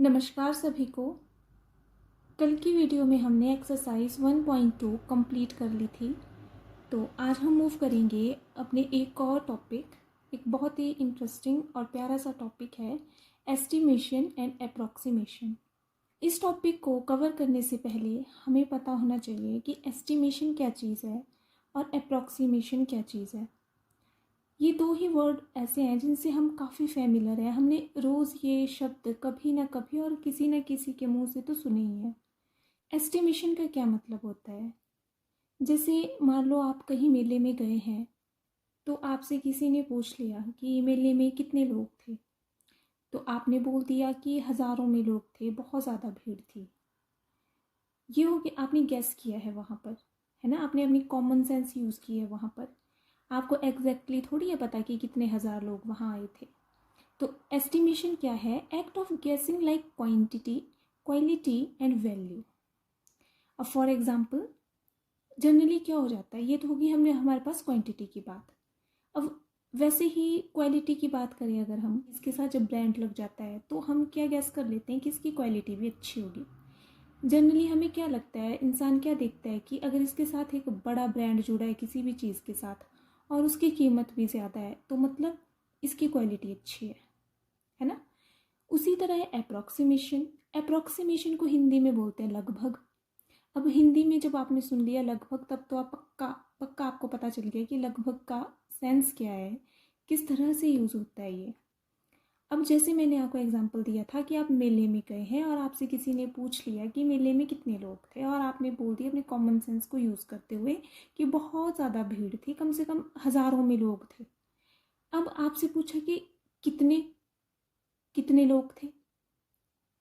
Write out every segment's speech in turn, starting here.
नमस्कार सभी को। कल की वीडियो में हमने एक्सरसाइज 1.2 कंप्लीट कर ली थी। तो आज हम मूव करेंगे अपने एक और टॉपिक, एक बहुत ही इंटरेस्टिंग और प्यारा सा टॉपिक है एस्टिमेशन एंड अप्रॉक्सीमेशन। इस टॉपिक को कवर करने से पहले हमें पता होना चाहिए कि एस्टिमेशन क्या चीज़ है और अप्रॉक्सीमेशन क्या चीज़ है। ये दो ही वर्ड ऐसे हैं जिनसे हम काफ़ी फेमिलर हैं। हमने रोज़ ये शब्द कभी ना कभी और किसी न किसी के मुंह से तो सुने ही है। एस्टिमेशन का क्या मतलब होता है? जैसे मान लो आप कहीं मेले में गए हैं, तो आपसे किसी ने पूछ लिया कि मेले में कितने लोग थे, तो आपने बोल दिया कि हज़ारों में लोग थे, बहुत ज़्यादा भीड़ थी। ये हो कि आपने गेस किया है वहाँ पर, है ना, आपने अपनी कॉमन सेंस यूज़ की है वहाँ पर। आपको एग्जैक्टली थोड़ी है पता कि कितने हज़ार लोग वहाँ आए थे। तो एस्टिमेशन क्या है? एक्ट ऑफ गेसिंग like quantity, quality and value. अब फॉर एग्जांपल जनरली क्या हो जाता है, ये तो होगी हमने हमारे पास क्वांटिटी की बात। अब वैसे ही क्वालिटी की बात करें अगर हम, इसके साथ जब ब्रांड लग जाता है तो हम क्या गैस कर लेते हैं कि इसकी क्वालिटी भी अच्छी होगी। जनरली हमें क्या लगता है, इंसान क्या देखता है कि अगर इसके साथ एक बड़ा ब्रांड जुड़ा है किसी भी चीज़ के साथ और उसकी कीमत भी ज़्यादा है, तो मतलब इसकी क्वालिटी अच्छी है ना। उसी तरह है अप्रॉक्सीमेशन। अप्रॉक्सीमेशन को हिंदी में बोलते हैं लगभग। अब हिंदी में जब आपने सुन लिया लगभग, तब तो आप पक्का पक्का आपको पता चल गया कि लगभग का सेंस क्या है, किस तरह से यूज़ होता है ये। अब जैसे मैंने आपको एग्जांपल दिया था कि आप मेले में गए हैं और आपसे किसी ने पूछ लिया कि मेले में कितने लोग थे, और आपने बोल दिया अपने कॉमन सेंस को यूज़ करते हुए कि बहुत ज़्यादा भीड़ थी, कम से कम हज़ारों में लोग थे। अब आपसे पूछा कि कितने कितने लोग थे,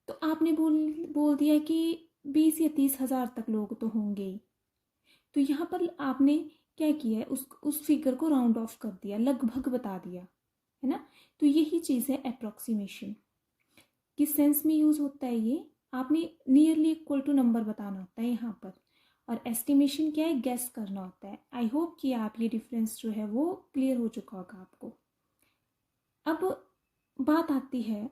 तो आपने बोल बोल दिया कि 20 या 30 हज़ार तक लोग तो होंगे ही। तो यहाँ पर आपने क्या किया है, उस फिगर को राउंड ऑफ कर दिया, लगभग बता दिया, है ना। तो यही चीज़ है अप्रॉक्सीमेशन। किस सेंस में यूज़ होता है ये? आपने नियरली इक्वल टू नंबर बताना होता है यहाँ पर, और एस्टिमेशन क्या है, गेस करना होता है। आई होप कि आप ये डिफरेंस जो है वो क्लियर हो चुका होगा आपको। अब बात आती है,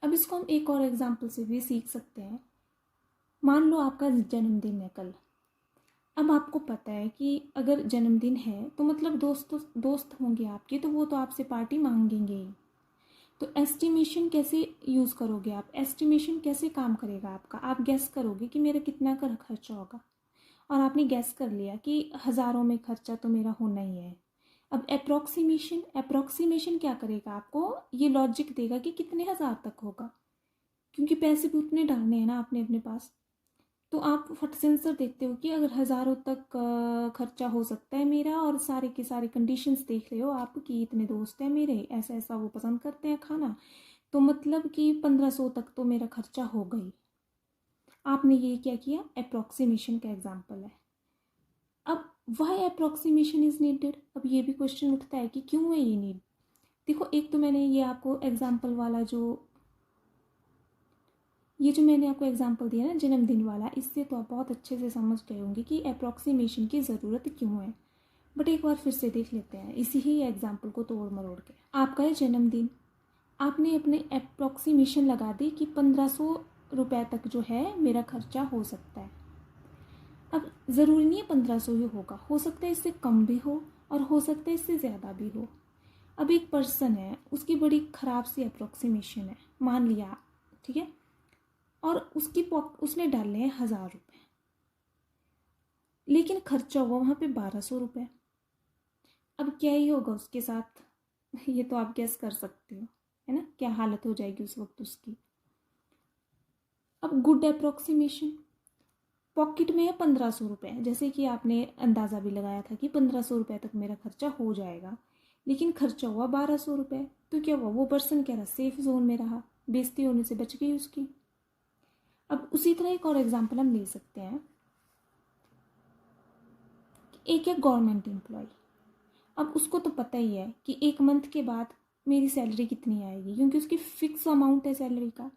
अब इसको हम एक और एग्जाम्पल से भी सीख सकते हैं। मान लो आपका जन्मदिन है कल। अब आपको पता है कि अगर जन्मदिन है तो मतलब दोस्त होंगे आपके, तो वो तो आपसे पार्टी मांगेंगे ही। तो एस्टिमेशन कैसे यूज़ करोगे आप? एस्टिमेशन कैसे काम करेगा आपका? आप गैस करोगे कि मेरा कितना का खर्चा होगा, और आपने गैस कर लिया कि हज़ारों में खर्चा तो मेरा होना ही है। अब अप्रॉक्सीमेशन क्या करेगा आपको? ये लॉजिक देगा कि कितने हज़ार तक होगा, क्योंकि पैसे भी उतने डालने हैं ना आपने अपने पास। तो आप फट सेंसर देखते हो कि अगर हज़ारों तक खर्चा हो सकता है मेरा, और सारे के सारे कंडीशंस देख रहे हो आप कि इतने दोस्त हैं मेरे, ऐसा ऐसा वो पसंद करते हैं खाना, तो मतलब कि 1500 तक तो मेरा खर्चा हो गई। आपने ये क्या किया? अप्रॉक्सीमेशन का एग्जाम्पल है। अब वाई अप्रॉक्सीमेशन इज नीडेड? अब ये भी क्वेश्चन उठता है कि क्यों है ये नीड। देखो, एक तो मैंने ये आपको एग्जाम्पल वाला जो मैंने आपको एग्जांपल दिया ना जन्मदिन वाला, इससे तो आप बहुत अच्छे से समझ गए होंगे कि अप्रॉक्सीमेशन की ज़रूरत क्यों है। बट एक बार फिर से देख लेते हैं इसी ही एग्जांपल को तोड़ मरोड़ के। आपका है जन्मदिन, आपने अपने अप्रॉक्सीमेशन लगा दी कि 1500 रुपये तक जो है मेरा खर्चा हो सकता है। अब ज़रूरी नहीं है 1500 ही होगा, हो सकता है इससे कम भी हो और हो सकता है इससे ज़्यादा भी हो। अब एक पर्सन है, उसकी बड़ी ख़राब सी अप्रॉक्सीमेशन है, मान लिया, ठीक है, और उसने डाले हैं 1000 रुपये, लेकिन खर्चा हुआ वहाँ पे 1200 रुपये। अब क्या ही होगा उसके साथ? ये तो आप गेस कर सकते हो, है ना, क्या हालत हो जाएगी उस वक्त उसकी। अब गुड अप्रोक्सीमेशन, पॉकेट में है 1500 रुपये, जैसे कि आपने अंदाज़ा भी लगाया था कि 1500 रुपये तक मेरा खर्चा हो जाएगा, लेकिन खर्चा हुआ 1200 रुपये। तो क्या हुआ? वो पर्सन क्या रहा? सेफ जोन में रहा, बेइज्जती होने से बच गई उसकी। अब उसी तरह एक और एग्जांपल हम ले सकते हैं। एक है गवर्नमेंट एम्प्लॉय। अब उसको तो पता ही है कि एक मंथ के बाद मेरी सैलरी कितनी आएगी, क्योंकि उसकी फिक्स अमाउंट है सैलरी का।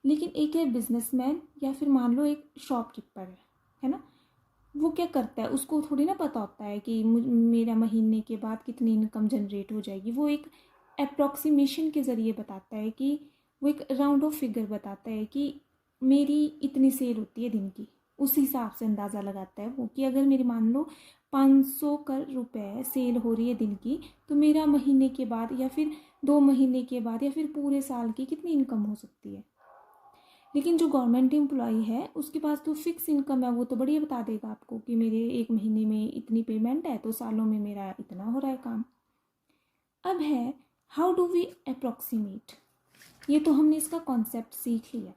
लेकिन एक है बिजनेसमैन, या फिर मान लो एक शॉपकीपर है ना, वो क्या करता है, उसको थोड़ी ना पता होता है कि मेरा महीने के बाद कितनी इनकम जनरेट हो जाएगी। वो एक अप्रॉक्सीमेशन के ज़रिए बताता है, कि वो एक राउंड ऑफ फिगर बताता है कि मेरी इतनी सेल होती है दिन की, उस हिसाब से अंदाज़ा लगाता है वो, कि अगर मेरी मान लो 500 रुपए सेल हो रही है दिन की, तो मेरा महीने के बाद या फिर 2 महीने के बाद या फिर पूरे साल की कितनी इनकम हो सकती है। लेकिन जो गवर्नमेंट एम्प्लॉई है उसके पास तो फिक्स इनकम है, वो तो बढ़िया बता देगा आपको कि मेरे 1 महीने में इतनी पेमेंट है, तो सालों में मेरा इतना हो रहा है काम। अब है हाउ डू वी अप्रॉक्सीमेट। ये तो हमने इसका कॉन्सेप्ट सीख लिया,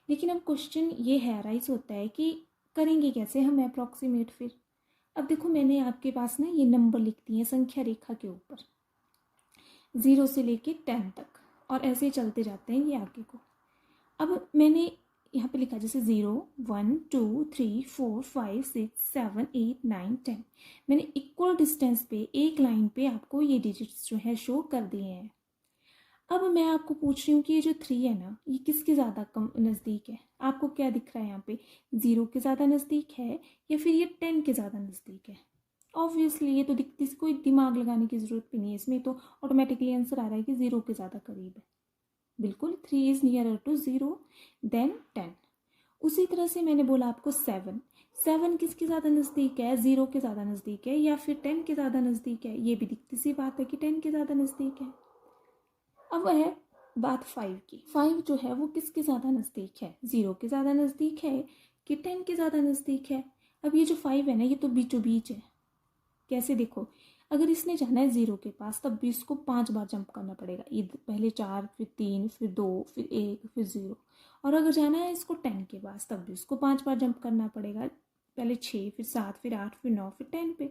लेकिन अब क्वेश्चन ये है राइज होता है कि करेंगे कैसे हम अप्रॉक्सीमेट फिर। अब देखो, मैंने आपके पास ना ये नंबर लिख दिए हैं संख्या रेखा के ऊपर, 0 से लेके 10 तक, और ऐसे ही चलते जाते हैं ये आगे को। अब मैंने यहाँ पे लिखा जैसे 0 1 2 3 4 5 6 7 8 9 10, मैंने इक्वल डिस्टेंस पे एक लाइन पे आपको ये डिजिट्स जो है शो कर दिए हैं। अब मैं आपको पूछ रही हूँ कि ये जो 3 है ना, ये किसके ज़्यादा कम नज़दीक है। आपको क्या दिख रहा है यहाँ पे, 0 के ज़्यादा नज़दीक है या फिर ये 10 के ज़्यादा नज़दीक है। ऑब्वियसली ये तो दिखती, कोई दिमाग लगाने की ज़रूरत भी नहीं है, इसमें तो ऑटोमेटिकली आंसर आ रहा है कि 0 के ज़्यादा करीब है। बिल्कुल, 3 इज़ नियरर टू 0 देन 10। उसी तरह से मैंने बोला आपको 7 किसके ज़्यादा नज़दीक है, 0 के ज़्यादा नज़दीक है या फिर 10 के ज़्यादा नज़दीक है। ये भी दिखती सी बात है कि 10 के ज़्यादा नज़दीक है। अब है बात 5 की। 5 जो है वो किसके ज़्यादा नज़दीक है, 0 के ज़्यादा नज़दीक है कि 10 के ज़्यादा नज़दीक है। अब ये जो 5 है ना, ये तो बीचों बीच है। कैसे, देखो, अगर इसने जाना है 0 के पास, तब भी इसको 5 बार जंप करना पड़ेगा, पहले 4 फिर 3 फिर 2 फिर 1 फिर 0। और अगर जाना है इसको 10 के पास, तब भी उसको 5 बार जंप करना पड़ेगा, पहले 6 फिर 7 फिर 8 फिर 9 फिर 10 पे।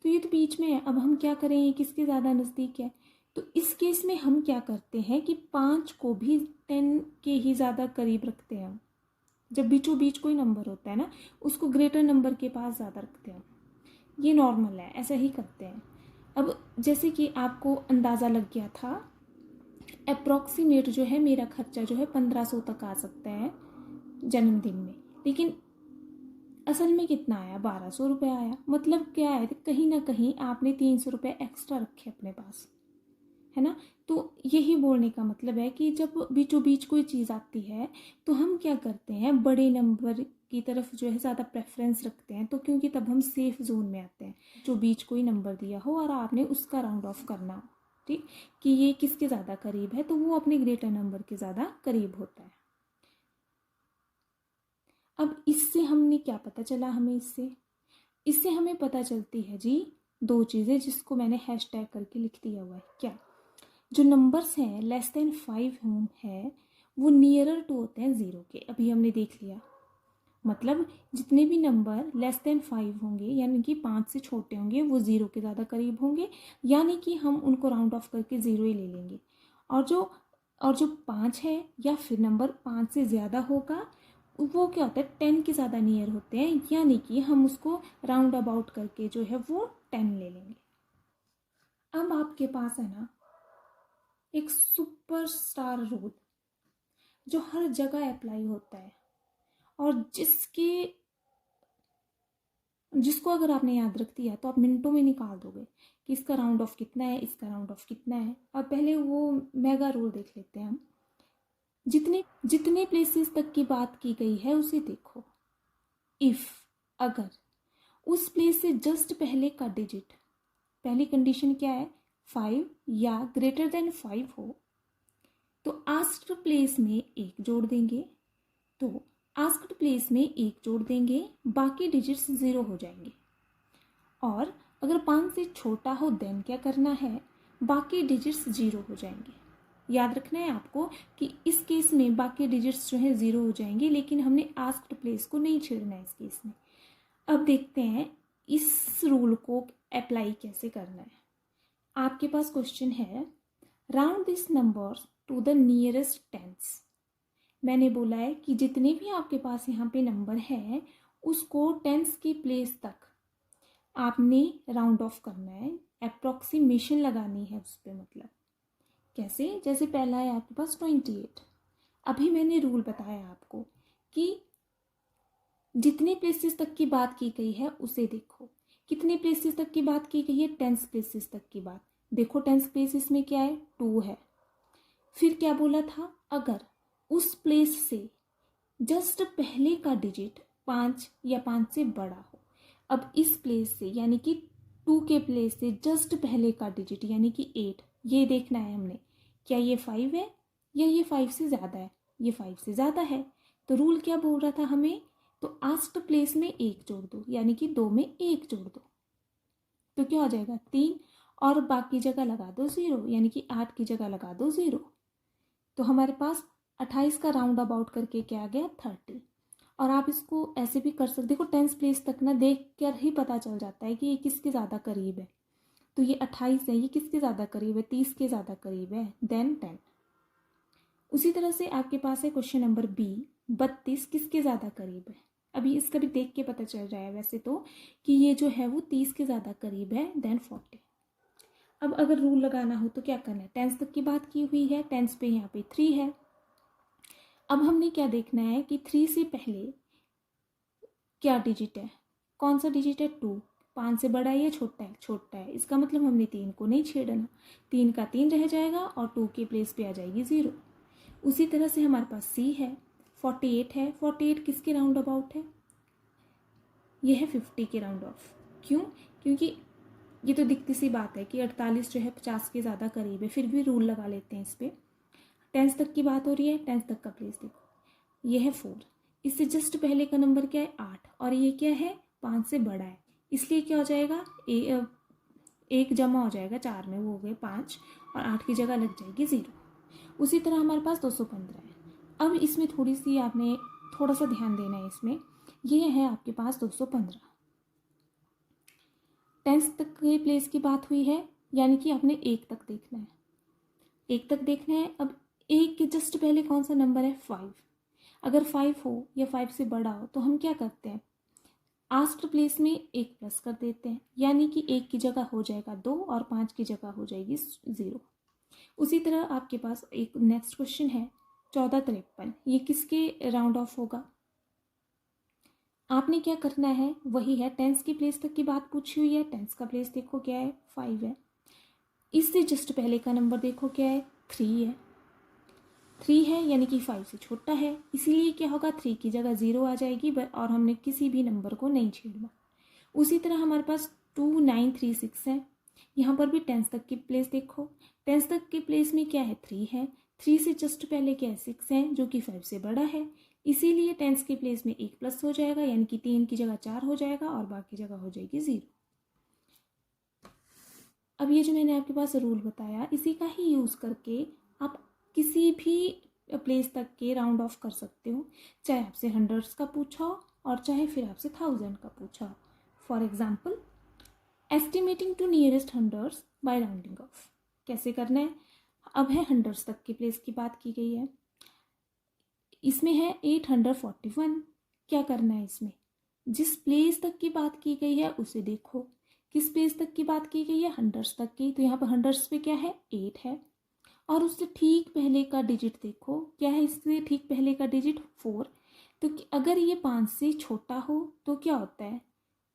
तो ये तो बीच में है। अब हम क्या करें, ये किसके ज़्यादा नज़दीक है। तो इस केस में हम क्या करते हैं कि 5 को भी 10 के ही ज़्यादा करीब रखते हैं हम। जब बीचों बीच कोई नंबर होता है ना, उसको ग्रेटर नंबर के पास ज़्यादा रखते हैं। ये नॉर्मल है, ऐसा ही करते हैं। अब जैसे कि आपको अंदाज़ा लग गया था, अप्रॉक्सीमेट जो है मेरा खर्चा जो है 1500 तक आ सकता है जन्मदिन में, लेकिन असल में कितना आया, 1200 रुपये आया। मतलब क्या है, कहीं ना कहीं आपने 300 रुपये एक्स्ट्रा रखे अपने पास, है ना। तो यही बोलने का मतलब है कि जब बीचों बीच कोई चीज़ आती है तो हम क्या करते हैं, बड़े नंबर की तरफ जो है ज़्यादा प्रेफरेंस रखते हैं, तो क्योंकि तब हम सेफ जोन में आते हैं। जो बीच कोई नंबर दिया हो और आपने उसका राउंड ऑफ करना हो, ठीक, कि ये किसके ज़्यादा करीब है, तो वो अपने ग्रेटर नंबर के ज़्यादा करीब होता है। अब इससे हमने क्या पता चला, हमें इससे हमें पता चलती है जी 2 चीज़ें, जिसको मैंने हैशटैग करके लिख दिया हुआ है। क्या, जो नंबर्स हैं लेस देन 5 है वो नियरर टू होते हैं 0 के। अभी हमने देख लिया, मतलब जितने भी नंबर लेस देन 5 होंगे, यानी कि 5 से छोटे होंगे, वो 0 के ज़्यादा करीब होंगे, यानी कि हम उनको राउंड ऑफ करके 0 ही ले लेंगे। और जो 5 है या फिर नंबर 5 से ज़्यादा होगा, वो क्या होता है, 10 के ज़्यादा नियर होते हैं, यानी कि हम उसको राउंड अबाउट करके जो है वो 10 ले लेंगे। अब आपके पास है ना एक सुपरस्टार रूल जो हर जगह अप्लाई होता है, और जिसको अगर आपने याद रख दिया तो आप मिनटों में निकाल दोगे कि इसका राउंड ऑफ कितना है, इसका राउंड ऑफ कितना है। और पहले वो मेगा रूल देख लेते हैं हम। जितने प्लेसेस तक की बात की गई है उसे देखो। इफ, अगर उस प्लेस से जस्ट पहले का डिजिट, पहली कंडीशन क्या है, 5 या ग्रेटर देन 5 हो, तो आस्क्ड प्लेस में 1 जोड़ देंगे, तो आस्क्ड प्लेस में 1 जोड़ देंगे, बाकी डिजिट्स 0 हो जाएंगे। और अगर 5 से छोटा हो देन क्या करना है, बाकी डिजिट्स 0 हो जाएंगे। याद रखना है आपको कि इस केस में बाकी डिजिट्स जो है 0 हो जाएंगे, लेकिन हमने आस्क्ड प्लेस को नहीं छेड़ना है इस केस में। अब देखते हैं इस रूल को अप्लाई कैसे करना है। आपके पास क्वेश्चन है, round this numbers to the nearest tens. मैंने बोला है कि जितने भी आपके पास यहाँ पे नंबर है उसको टेंस की प्लेस तक आपने राउंड ऑफ करना है, अप्रॉक्सीमेशन लगानी है उस पर। मतलब कैसे, जैसे पहला है आपके पास 28। अभी मैंने रूल बताया आपको कि जितने प्लेसेस तक की बात की गई है उसे देखो। कितने प्लेसेस तक की बात की गई है, 10 प्लेसेस तक की बात। देखो टेंस प्लेस इसमें क्या है, 2 है। फिर क्या बोला था, अगर उस प्लेस से जस्ट पहले का डिजिट 5 या 5 से बड़ा हो। अब इस प्लेस से यानी कि 2 के प्लेस से जस्ट पहले का डिजिट यानी कि 8, ये देखना है हमने, क्या ये 5 है या ये 5 से ज़्यादा है। ये 5 से ज़्यादा है, तो रूल क्या बोल रहा था हमें, तो आस्ट प्लेस में 1 जोड़ दो, यानी कि 2 में 1 जोड़ दो, तो क्या हो जाएगा 3, और बाकी जगह लगा दो 0, यानी कि 8 की जगह लगा दो 0। तो हमारे पास 28 का राउंड अबाउट करके क्या आ गया 30। और आप इसको ऐसे भी कर सकते, देखो टेंस प्लेस तक ना देख कर ही पता चल जाता है कि ये किसके ज़्यादा करीब है। तो ये 28 है, ये किसके ज़्यादा करीब है, 30 के ज़्यादा करीब है, देन 10। उसी तरह से आपके पास है क्वेश्चन नंबर बी, 32 किसके ज़्यादा करीब है। अभी इसका भी देख के पता चल रहा है वैसे तो कि ये जो है वो 30 के ज़्यादा करीब है, देन 40। अब अगर रूल लगाना हो तो क्या करना है, टेंस तक की बात की हुई है, टेंस पे यहाँ पे 3 है। अब हमने क्या देखना है कि 3 से पहले क्या डिजिट है, कौन सा डिजिट है, 2। 5 से बड़ा है या छोटा है, छोटा है, इसका मतलब हमने 3 को नहीं छेड़ना, 3 का 3 रह जाएगा और 2 के प्लेस पे आ जाएगी 0। उसी तरह से हमारे पास सी है, 48 है। 48 किसके राउंड अबाउट है, ये है 50 के राउंड ऑफ। क्यों, क्योंकि ये तो दिखती सी बात है कि 48 जो है 50 के ज़्यादा करीब है, फिर भी रूल लगा लेते हैं इस पर। टेंस तक की बात हो रही है, टेंस तक का प्लेस देखो, ये है 4, इससे जस्ट पहले का नंबर क्या है 8, और ये क्या है 5 से बड़ा है, इसलिए क्या हो जाएगा एक जमा हो जाएगा 4 में, वो हो गए 5, और 8 की जगह लग जाएगी 0। उसी तरह हमारे पास 215 है। अब इसमें थोड़ी सी आपने थोड़ा सा ध्यान देना है इसमें, ये है आपके पास 215। टेंस तक के प्लेस की बात हुई है, यानी कि आपने 1 तक देखना है, 1 तक देखना है। अब 1 के जस्ट पहले कौन सा नंबर है, 5। अगर 5 हो या 5 से बड़ा हो तो हम क्या करते हैं, आस्ट प्लेस में 1 प्लस कर देते हैं, यानी कि 1 की जगह हो जाएगा 2 और 5 की जगह हो जाएगी 0। उसी तरह आपके पास एक नेक्स्ट क्वेश्चन है 1453, ये किसके राउंड ऑफ होगा। आपने क्या करना है, वही है, टेंस की प्लेस तक की बात पूछी हुई है, टेंस का प्लेस देखो क्या है 5 है, इससे जस्ट पहले का नंबर देखो क्या है 3 है, 3 है यानी कि 5 से छोटा है, इसीलिए क्या होगा 3 की जगह 0 आ जाएगी, और हमने किसी भी नंबर को नहीं छेड़ना। उसी तरह हमारे पास 2936 है, यहाँ पर भी टेंस तक की प्लेस देखो, टेंस तक के प्लेस में क्या है 3 है, 3 से जस्ट पहले क्या है 6 है जो कि 5 से बड़ा है, इसीलिए टेंस के प्लेस में 1 प्लस हो जाएगा, यानी कि 3 की जगह 4 हो जाएगा और बाकी जगह हो जाएगी 0। अब ये जो मैंने आपके पास रूल बताया, इसी का ही यूज़ करके आप किसी भी प्लेस तक के राउंड ऑफ कर सकते हो, चाहे आपसे हंड्रेड्स का पूछा हो और चाहे फिर आपसे 1000 का पूछा हो। For example, estimating to nearest hundreds by rounding off, कैसे करना है। अब है हंड्रेड्स तक की प्लेस की बात की गई है, इसमें है 841, क्या करना है इसमें, जिस प्लेस तक की बात की गई है उसे देखो, किस प्लेस तक की बात की गई है हंड्रेड्स तक की, तो यहाँ पर हंड्रेड्स पे क्या है 8 है, और उससे ठीक पहले का डिजिट देखो क्या है, इससे ठीक पहले का डिजिट 4। तो अगर ये 5 से छोटा हो तो क्या होता है,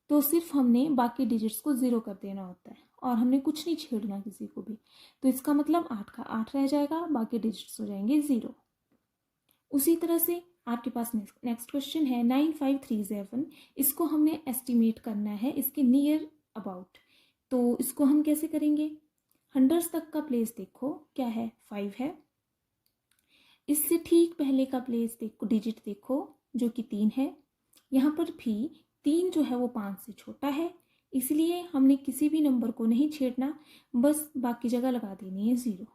तो सिर्फ हमने बाकी डिजिट्स को 0 कर देना होता है और हमने कुछ नहीं छेड़ना किसी को भी, तो इसका मतलब 8 का 8 रह जाएगा, बाकी डिजिट्स हो जाएंगे 0। उसी तरह से आपके पास नेक्स्ट क्वेश्चन है 9537, इसको हमने एस्टिमेट करना है इसके नियर अबाउट, तो इसको हम कैसे करेंगे, हंड्रेड्स तक का प्लेस देखो क्या है 5 है, इससे ठीक पहले का प्लेस देखो, डिजिट देखो जो कि 3 है, यहाँ पर भी 3 जो है वो 5 से छोटा है, इसलिए हमने किसी भी नंबर को नहीं छेड़ना, बस बाकी जगह लगा देनी है 0।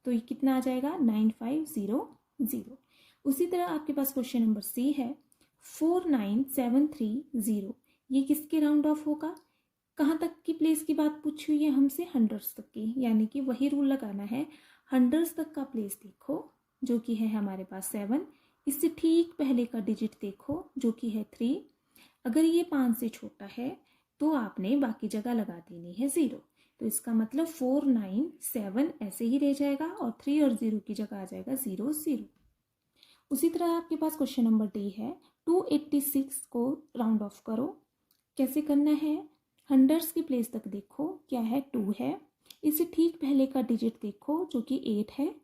तो ये कितना आ जाएगा 9500। उसी तरह आपके पास क्वेश्चन नंबर सी है 49730, ये किसके राउंड ऑफ होगा, कहाँ तक की प्लेस की बात पूछी हुई है हमसे हंड्रेड्स तक की, यानी कि वही रूल लगाना है, हंड्रेड्स तक का प्लेस देखो जो कि है हमारे पास 7, इससे ठीक पहले का डिजिट देखो जो कि है 3, अगर ये 5 से छोटा है तो आपने बाकी जगह लगा देनी है 0, तो इसका मतलब 497 ऐसे ही रह जाएगा और 3 और 0 की जगह आ जाएगा 0 0। उसी तरह आपके पास क्वेश्चन नंबर डी है 286 को राउंड ऑफ करो, कैसे करना है, हंड्रेड्स की प्लेस तक देखो क्या है 2 है, इससे ठीक पहले का डिजिट देखो जो कि 8 है।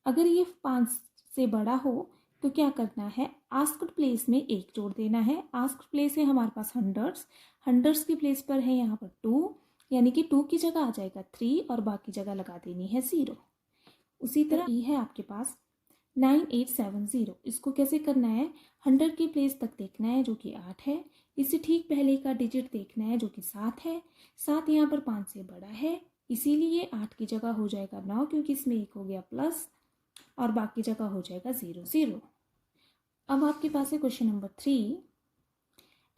अगर ये 5 से बड़ा हो तो क्या करना है, आस्क्ड प्लेस में 1 जोड़ देना है। आस्क्ड प्लेस है हमारे पास हंड्रेड्स, हंड्रेड्स की प्लेस पर है यहाँ पर 2, यानी कि 2 की जगह आ जाएगा 3 और बाकी जगह लगा देनी है 0। उसी तरह ई है आपके पास 9870। इसको कैसे करना है, 100 की प्लेस तक देखना है जो कि 8 है। इससे ठीक पहले का डिजिट देखना है जो कि 7 है। 7 यहाँ पर 5 से बड़ा है, इसीलिए 8 की जगह हो जाएगा 9, क्योंकि इसमें 1 हो गया प्लस और बाकी जगह हो जाएगा 0 0। अब आपके पास है question number 3,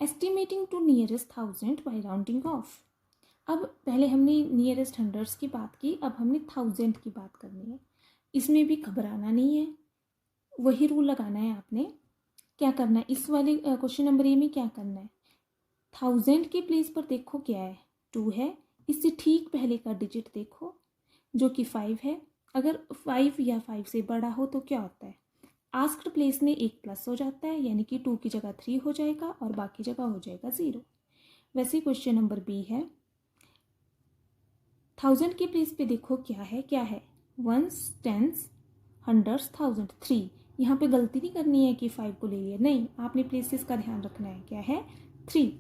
estimating to nearest 1000 by rounding off. अब पहले हमने नियरेस्ट हंड्रेड्स की बात की, अब हमने 1000 की बात करनी है। इसमें भी घबराना नहीं है, वही रूल लगाना है आपने। क्या करना है, इस वाले क्वेश्चन नंबर ए में क्या करना है, 1000 की प्लेस पर देखो क्या है, 2 है। इससे ठीक पहले का डिजिट देखो जो कि 5 है। अगर 5 या 5 से बड़ा हो तो क्या होता है, आस्क्ड प्लेस में 1 प्लस हो जाता है, यानी कि 2 की जगह 3 हो जाएगा और बाकी जगह हो जाएगा 0। वैसे क्वेश्चन नंबर बी है, 1000 की प्लेस पे देखो क्या है, वंस, टेंस, हंड्रेड्स, 1000, 3। यहाँ पे गलती नहीं करनी है कि 5 को ले लिया, नहीं, आपने प्लेसेस का ध्यान रखना है। क्या है, 3।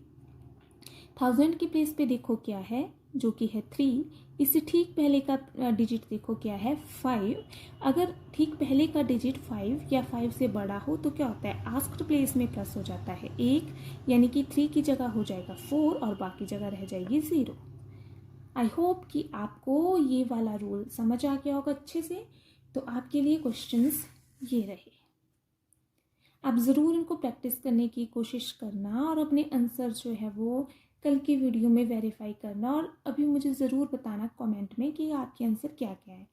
1000 की प्लेस पे देखो क्या है, जो कि है 3। इससे ठीक पहले का डिजिट देखो क्या है, 5। अगर ठीक पहले का डिजिट 5 या 5 से बड़ा हो तो क्या होता है, आस्क्ड प्लेस में प्लस हो जाता है 1, यानी कि 3 की जगह हो जाएगा 4 और बाकी जगह रह जाएगी 0। आई होप कि आपको ये वाला रूल समझ आ गया होगा अच्छे से। तो आपके लिए क्वेश्चंस ये रहे, आप ज़रूर इनको प्रैक्टिस करने की कोशिश करना और अपने आंसर जो है वो कल की वीडियो में वेरीफाई करना, और अभी मुझे ज़रूर बताना कमेंट में कि आपके आंसर क्या क्या है।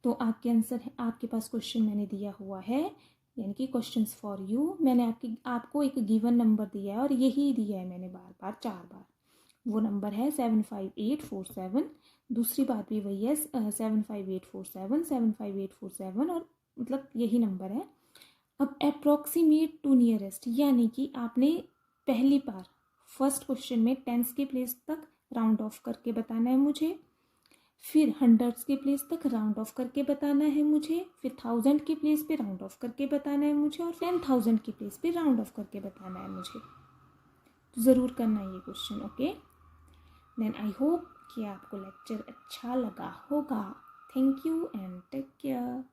तो आपके आंसर है, आपके पास क्वेश्चन मैंने दिया हुआ है, यानी कि क्वेश्चंस फॉर यू। मैंने आपको एक गिवन नंबर दिया है और यही दिया है मैंने बार बार 4 बार। वो नंबर है 75847। दूसरी बात भी वही है 75847, 75847, और मतलब यही नंबर है। अब अप्रॉक्सीमेट टू नियरेस्ट, यानी कि आपने पहली बार फर्स्ट क्वेश्चन में टेंस के प्लेस तक राउंड ऑफ करके बताना है मुझे, फिर हंड्रेड्स के प्लेस तक राउंड ऑफ करके बताना है मुझे, फिर 1000 के प्लेस पे राउंड ऑफ करके बताना है मुझे, और 10,000 के प्लेस पे राउंड ऑफ करके बताना है मुझे। तो ज़रूर करना है ये question, okay. Then I hope कि आपको लेक्चर अच्छा लगा होगा। Thank you and take care.